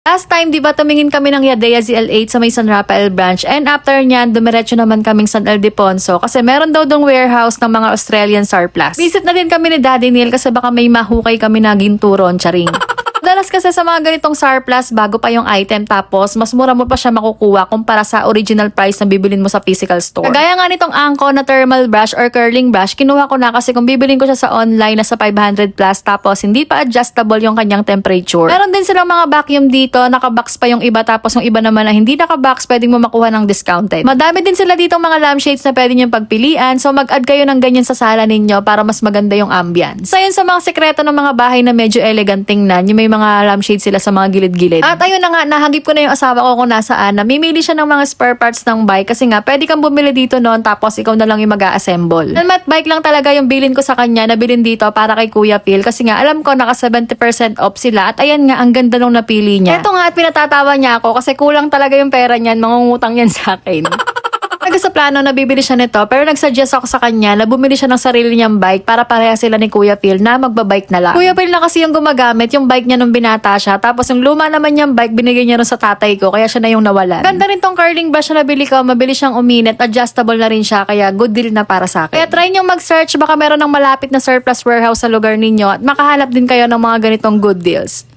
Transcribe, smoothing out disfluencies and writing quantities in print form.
Last time, di ba, tumingin kami ng Yadea ZL8 sa may San Rafael branch, and after nyan, dumiretso naman kaming San Ildefonso kasi meron daw dong warehouse ng mga Australian surplus. Visit na din kami ni Daddy Neil kasi baka may mahukay kami na ginturon, charing. Dalas kasi sa mga ganitong surplus, bago pa yung item, tapos mas mura mo pa siya makukuha kumpara sa original price na bibilin mo sa physical store. Kagaya nga nitong Anko na thermal brush or curling brush, kinuha ko na kasi kung bibilin ko siya sa online na sa 500 plus, tapos hindi pa adjustable yung kanyang temperature. Meron din silang mga vacuum dito, nakabox pa yung iba, tapos yung iba naman na hindi nakabox, pwedeng mo makuha ng discounted. Madami din sila ditong mga lampshades na pwede nyo pagpilian, so mag-add kayo ng ganyan sa sala ninyo para mas maganda yung ambience. So yun sa mga sekreto ng mga bahay na medyo elegant tingnan, yung may mga lampshade sila sa mga gilid-gilid. At ayun na nga, nahagip ko na yung asawa ko kung nasaan. Namimili siya ng mga spare parts ng bike kasi nga pwede kang bumili dito noon tapos ikaw na lang yung mag-a-assemble. Helmet bike lang talaga yung bilin ko sa kanya, nabilin dito para kay Kuya Phil kasi nga alam ko naka 70% off sila at ayan nga, ang ganda nung napili niya. Ito nga at pinatatawa niya ako kasi kulang talaga yung pera niyan, mangungutang yan sa akin. Sa plano na bibili siya nito pero nagsuggest ako sa kanya na bumili siya ng sarili niyang bike para pareha sila ni Kuya Phil na magbabike na lang. Kuya Phil na kasi yung gumagamit yung bike niya nung binata siya, tapos yung luma naman niyang bike binigay niya rin sa tatay ko kaya siya na yung nawalan. Ganda rin tong curling brush na nabili ko, mabilis siyang uminit, adjustable na rin siya kaya good deal na para sa akin. Kaya try niyong mag-search, baka meron ng malapit na surplus warehouse sa lugar ninyo at makahanap din kayo ng mga ganitong good deals.